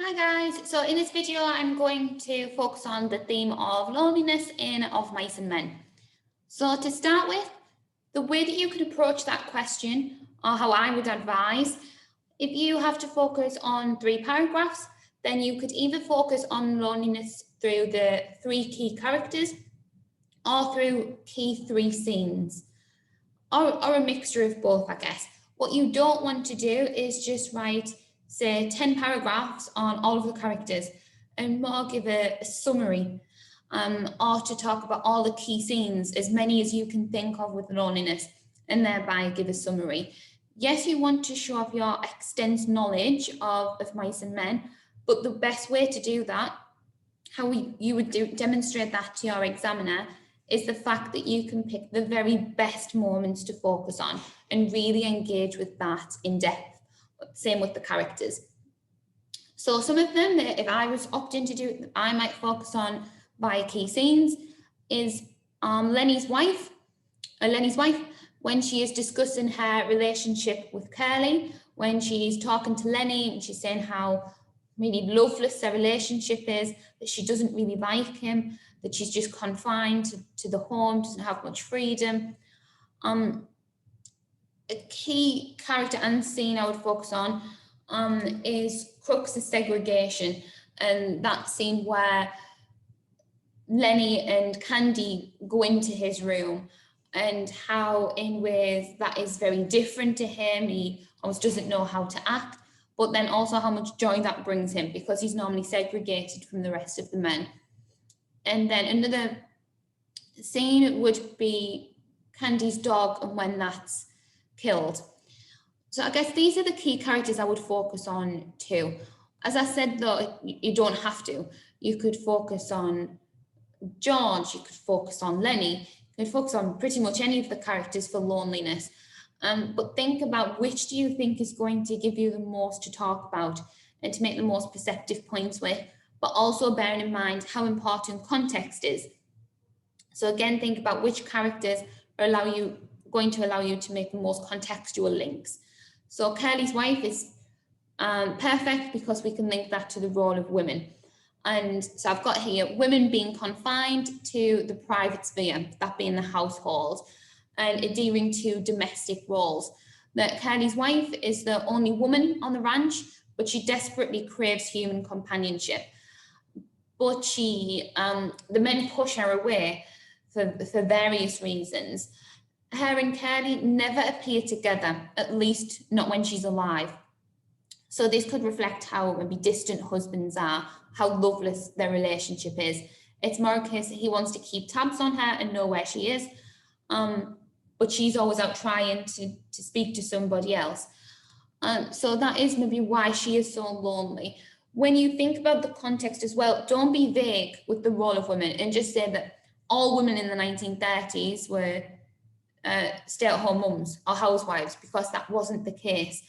Hi guys, so in this video I'm going to focus on the theme of loneliness in Of Mice and Men. So to start with, the way that you could approach that question, or how I would advise, if you have to focus on 3 paragraphs, then you could either focus on loneliness through the 3 key characters or through key 3 scenes, or a mixture of both, I guess. What you don't want to do is just write, say, 10 paragraphs on all of the characters and more give a summary or to talk about all the key scenes, as many as you can think of with loneliness, and thereby give a summary. Yes, you want to show off your extensive knowledge of mice and men, but the best way to do that, how you would demonstrate that to your examiner, is the fact that you can pick the very best moments to focus on and really engage with that in depth. Same with the characters. So some of them, if I was opting to do it, I might focus on by key scenes, is Lennie's wife, when she is discussing her relationship with Curley, when she's talking to Lennie and she's saying how really loveless their relationship is, that she doesn't really like him, that she's just confined to the home, doesn't have much freedom. A key character and scene I would focus on is Crooks' segregation, and that scene where Lennie and Candy go into his room and how in ways that is very different to him. He almost doesn't know how to act, but then also how much joy that brings him because he's normally segregated from the rest of the men. And then another scene would be Candy's dog and when that's killed. So I guess these are the key characters I would focus on too. As I said though, you don't have to. You could focus on George, you could focus on Lennie, you could focus on pretty much any of the characters for loneliness. But think about which do you think is going to give you the most to talk about and to make the most perceptive points with, but also bearing in mind how important context is. So again, think about which characters are going to allow you to make the most contextual links. So Curley's wife is perfect because we can link that to the role of women. And so I've got here women being confined to the private sphere, that being the household, and adhering to domestic roles. That Curley's wife is the only woman on the ranch, but she desperately craves human companionship. But the men push her away for various reasons. Her and Curley never appear together, at least not when she's alive. So this could reflect how maybe distant husbands are, how loveless their relationship is. It's more a case that he wants to keep tabs on her and know where she is, but she's always out trying to speak to somebody else. So that is maybe why she is so lonely. When you think about the context as well, don't be vague with the role of women and just say that all women in the 1930s were stay-at-home mums or housewives, because that wasn't the case.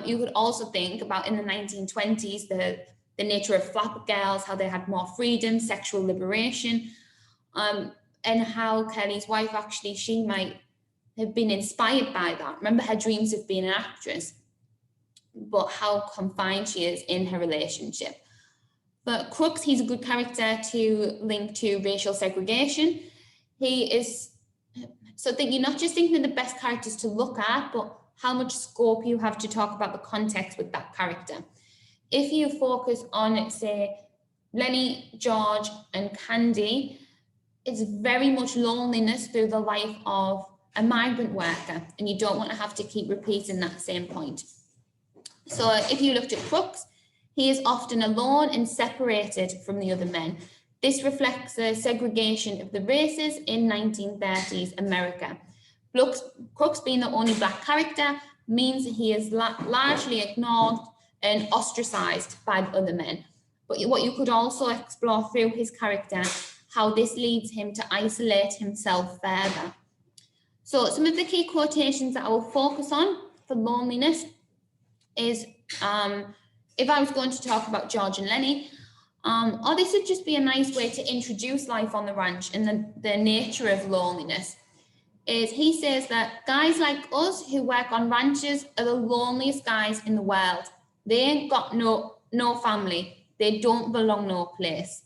You could also think about in the 1920s, the nature of flapper girls, how they had more freedom, sexual liberation, and how Kelly's wife actually, she might have been inspired by that. Remember her dreams of being an actress, but how confined she is in her relationship. But Crooks, he's a good character to link to racial segregation. He is, so that you're not just thinking of the best characters to look at, but how much scope you have to talk about the context with that character. If you focus on, say, Lennie, George, and Candy, it's very much loneliness through the life of a migrant worker, and you don't want to have to keep repeating that same point. So if you looked at Crooks, he is often alone and separated from the other men. This reflects the segregation of the races in 1930s America. Crooks being the only Black character means that he is largely ignored and ostracized by the other men. But what you could also explore through his character, how this leads him to isolate himself further. So some of the key quotations that I will focus on for loneliness is, if I was going to talk about George and Lennie, or this would just be a nice way to introduce life on the ranch and the nature of loneliness, is he says that guys like us who work on ranches are the loneliest guys in the world. They ain't got no no family. They don't belong no place.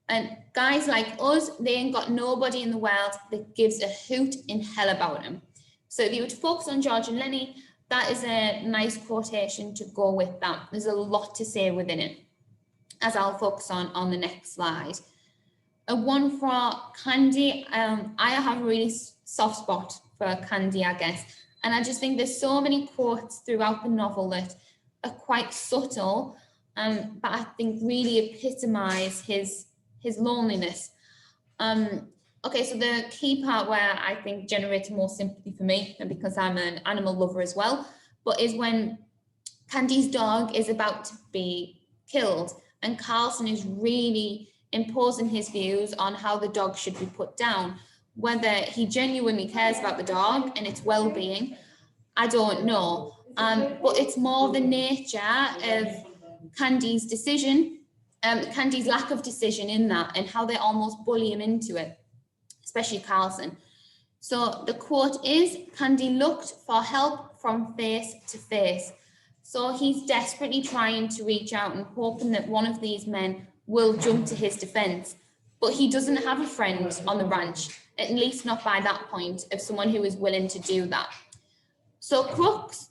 And guys like us, they ain't got nobody in the world that gives a hoot in hell about them. So if you were to focus on George and Lennie, that is a nice quotation to go with that. There's a lot to say within it, as I'll focus on the next slide. A one for Candy. I have a really soft spot for Candy, I guess. And I just think there's so many quotes throughout the novel that are quite subtle, but I think really epitomise his loneliness. Okay, so the key part where I think generates more sympathy for me, and because I'm an animal lover as well, but is when Candy's dog is about to be killed and Carlson is really imposing his views on how the dog should be put down. Whether he genuinely cares about the dog and its well-being, I don't know. But it's more the nature of Candy's decision, Candy's lack of decision in that, and how they almost bully him into it, especially Carlson. So the quote is, Candy looked for help from face to face. So he's desperately trying to reach out and hoping that one of these men will jump to his defense. But he doesn't have a friend on the ranch, at least not by that point, of someone who is willing to do that. So Crooks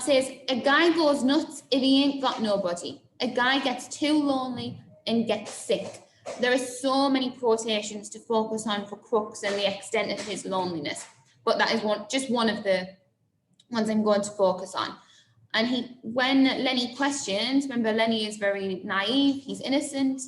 says, a guy goes nuts if he ain't got nobody. A guy gets too lonely and gets sick. There are so many quotations to focus on for Crooks and the extent of his loneliness, but that is just one of the ones I'm going to focus on. And when Lennie questions, remember Lennie is very naive, he's innocent,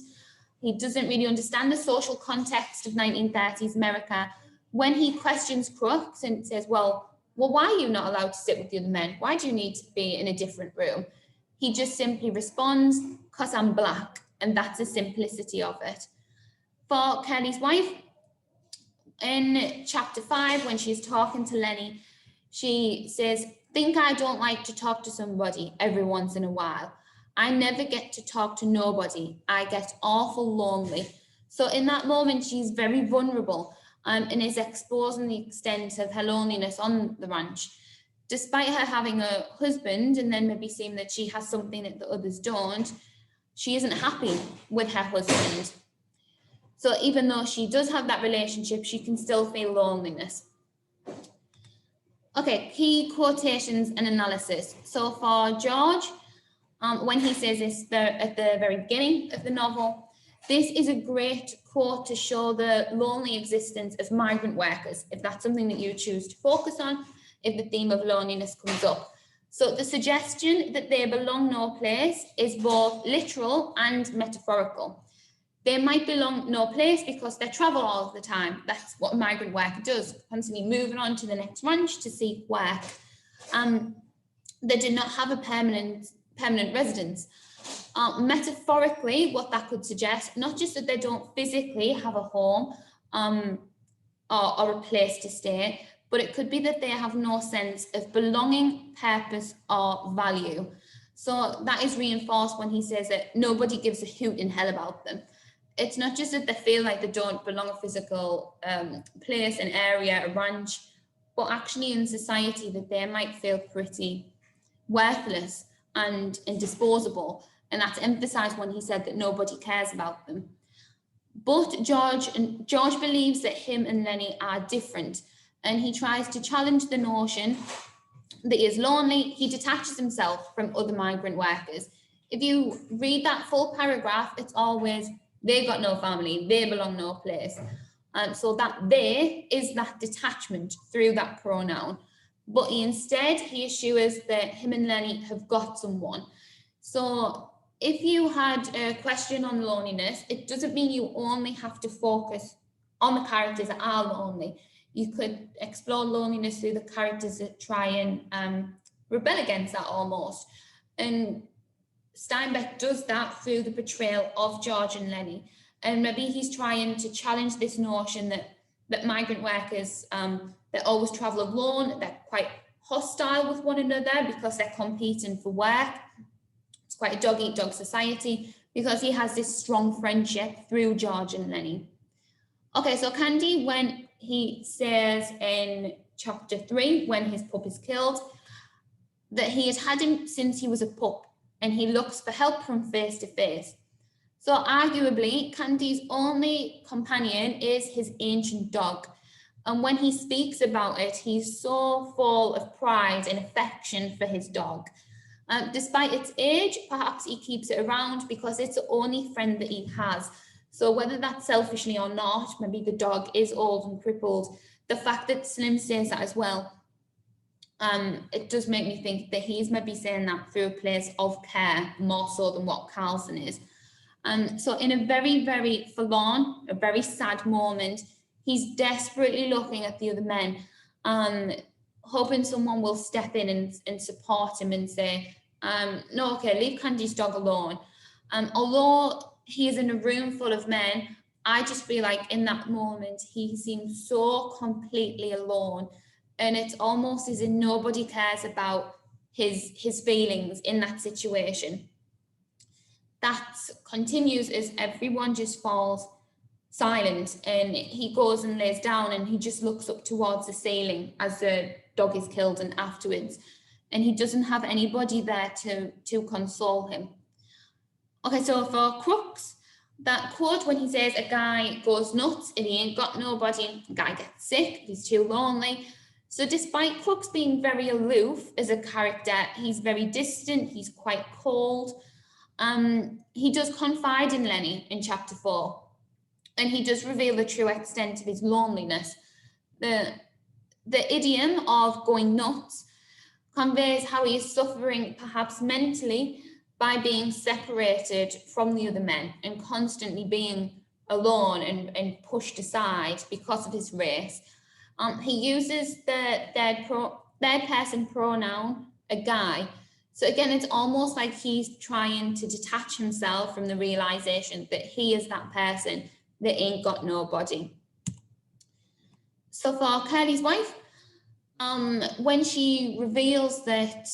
he doesn't really understand the social context of 1930s America. When he questions Crooks and says, well, why are you not allowed to sit with the other men? Why do you need to be in a different room? He just simply responds, because I'm black, and that's the simplicity of it. For Curley's wife, in chapter 5, when she's talking to Lennie, she says, think I don't like to talk to somebody every once in a while. I never get to talk to nobody. I get awful lonely. So in that moment, she's very vulnerable and is exposing the extent of her loneliness on the ranch. Despite her having a husband and then maybe seeing that she has something that the others don't, she isn't happy with her husband. So even though she does have that relationship, she can still feel loneliness. Okay, key quotations and analysis. So for George, when he says this at the very beginning of the novel, this is a great quote to show the lonely existence of migrant workers, if that's something that you choose to focus on, if the theme of loneliness comes up. So the suggestion that they belong no place is both literal and metaphorical. They might belong no place because they travel all the time. That's what a migrant worker does, constantly moving on to the next ranch to seek work. They do not have a permanent residence. Metaphorically, what that could suggest, not just that they don't physically have a home or a place to stay, but it could be that they have no sense of belonging, purpose, or value. So that is reinforced when he says that nobody gives a hoot in hell about them. It's not just that they feel like they don't belong a physical place, an area, a ranch, but actually in society that they might feel pretty worthless and disposable. And that's emphasized when he said that nobody cares about them. But George believes that him and Lennie are different, and he tries to challenge the notion that he is lonely. He detaches himself from other migrant workers. If you read that full paragraph, it's always, they got no family, they belong no place. So that they is that detachment through that pronoun. But instead, he assures that him and Lennie have got someone. So if you had a question on loneliness, it doesn't mean you only have to focus on the characters that are lonely. You could explore loneliness through the characters that try and rebel against that almost. And Steinbeck does that through the portrayal of George and Lennie. And maybe he's trying to challenge this notion that migrant workers, they always travel alone, they're quite hostile with one another because they're competing for work. It's quite a dog-eat-dog society because he has this strong friendship through George and Lennie. Okay, so Candy, when he says in chapter 3, when his pup is killed, that he has had him since he was a pup. and he looks for help from face to face. So arguably, Candy's only companion is his ancient dog. And when he speaks about it, he's so full of pride and affection for his dog. Despite its age, perhaps he keeps it around because it's the only friend that he has. So whether that's selfishly or not, maybe the dog is old and crippled, the fact that Slim says that as well, it does make me think that he's maybe saying that through a place of care more so than what Carlson is. So in a very, very forlorn, a very sad moment, he's desperately looking at the other men, hoping someone will step in and support him and say, no, okay, leave Candy's dog alone. Although he is in a room full of men, I just feel like in that moment, he seems so completely alone. And it's almost as if nobody cares about his feelings in that situation. That continues as everyone just falls silent, and he goes and lays down and he just looks up towards the ceiling as the dog is killed and afterwards. And he doesn't have anybody there to console him. Okay, so for Crooks, that quote when he says a guy goes nuts and he ain't got nobody, a guy gets sick, he's too lonely. So despite Crooks being very aloof as a character, he's very distant, he's quite cold. He does confide in Lennie in chapter 4, and he does reveal the true extent of his loneliness. The idiom of going nuts conveys how he is suffering, perhaps mentally, by being separated from the other men and constantly being alone and pushed aside because of his race. He uses the third person pronoun, a guy. So again, it's almost like he's trying to detach himself from the realization that he is that person that ain't got nobody. So for Curley's wife, when she reveals that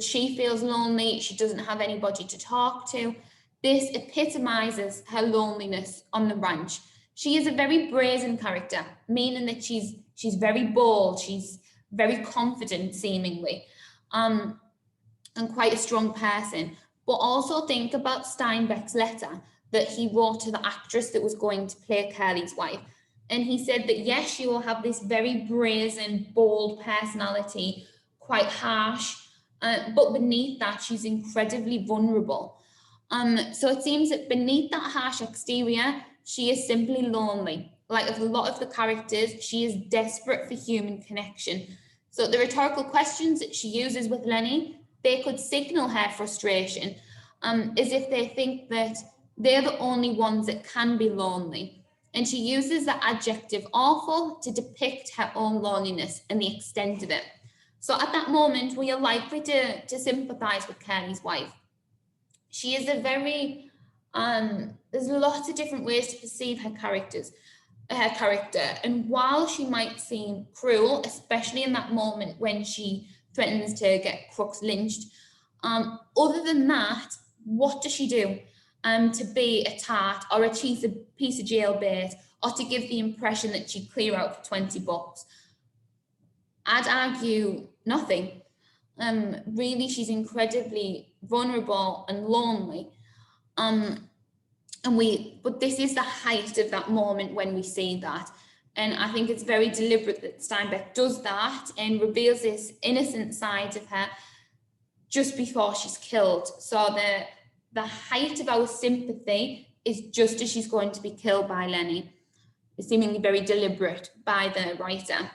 she feels lonely, she doesn't have anybody to talk to, this epitomizes her loneliness on the ranch. She is a very brazen character, meaning that she's very bold, she's very confident seemingly, and quite a strong person. But also think about Steinbeck's letter that he wrote to the actress that was going to play Curley's wife. And he said that yes, she will have this very brazen, bold personality, quite harsh, but beneath that, she's incredibly vulnerable. So it seems that beneath that harsh exterior, she is simply lonely. Like a lot of the characters, she is desperate for human connection. So the rhetorical questions that she uses with Lennie, they could signal her frustration, as if they think that they're the only ones that can be lonely. And she uses the adjective awful to depict her own loneliness and the extent of it. So at that moment, we are likely to sympathize with Curley's wife. She is a very, there's lots of different ways to perceive her character. And while she might seem cruel, especially in that moment when she threatens to get Crooks lynched, other than that, what does she do to be a tart or a piece of jailbait or to give the impression that she'd clear out for $20? I'd argue nothing. Really, she's incredibly vulnerable and lonely. But this is the height of that moment when we see that. And I think it's very deliberate that Steinbeck does that and reveals this innocent side of her just before she's killed. So the height of our sympathy is just as she's going to be killed by Lennie. It's seemingly very deliberate by the writer.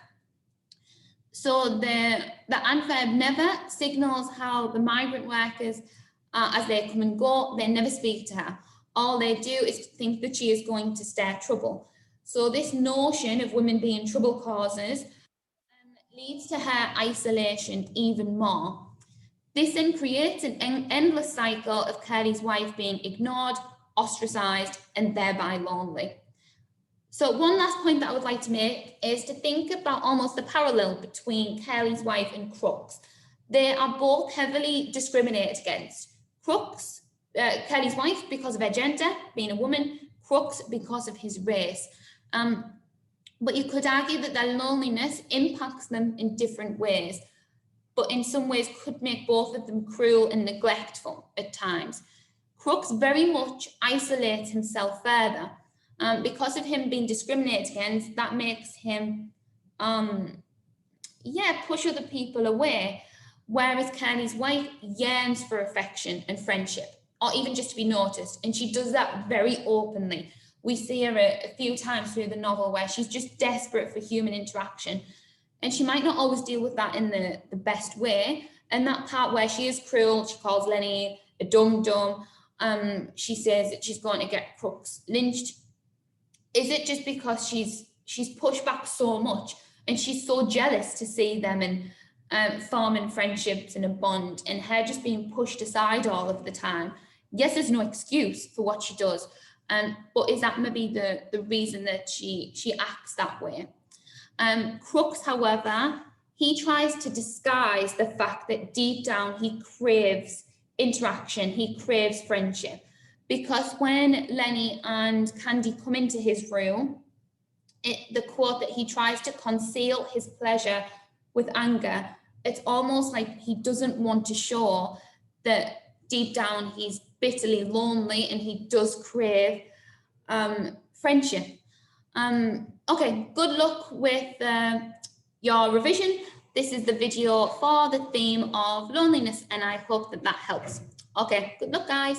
So the adverb never signals how the migrant workers, as they come and go, they never speak to her. All they do is think that she is going to stir trouble. So this notion of women being trouble causers leads to her isolation even more. This then creates an endless cycle of Curley's wife being ignored, ostracized, and thereby lonely. So one last point that I would like to make is to think about almost the parallel between Curley's wife and Crooks. They are both heavily discriminated against. Crooks, Curley's wife, because of her gender, being a woman, Crooks because of his race. But you could argue that their loneliness impacts them in different ways. but in some ways could make both of them cruel and neglectful at times. Crooks very much isolates himself further. Because of him being discriminated against, that makes him, push other people away. Whereas Curley's wife yearns for affection and friendship, or even just to be noticed. And she does that very openly. We see her a few times through the novel where she's just desperate for human interaction. And she might not always deal with that in the best way. And that part where she is cruel, she calls Lennie a dum-dum. She says that she's going to get Crooks lynched. Is it just because she's pushed back so much and she's so jealous to see them and forming friendships and a bond, and her just being pushed aside all of the time? Yes, there's no excuse for what she does, but is that maybe the reason that she acts that way? Crooks, however, he tries to disguise the fact that deep down he craves interaction, he craves friendship. Because when Lennie and Candy come into his room, the quote that he tries to conceal his pleasure with anger, it's almost like he doesn't want to show that deep down he's bitterly lonely and he does crave friendship. Okay, good luck with your revision. This is the video for the theme of loneliness, and I hope that helps. Okay, good luck, guys.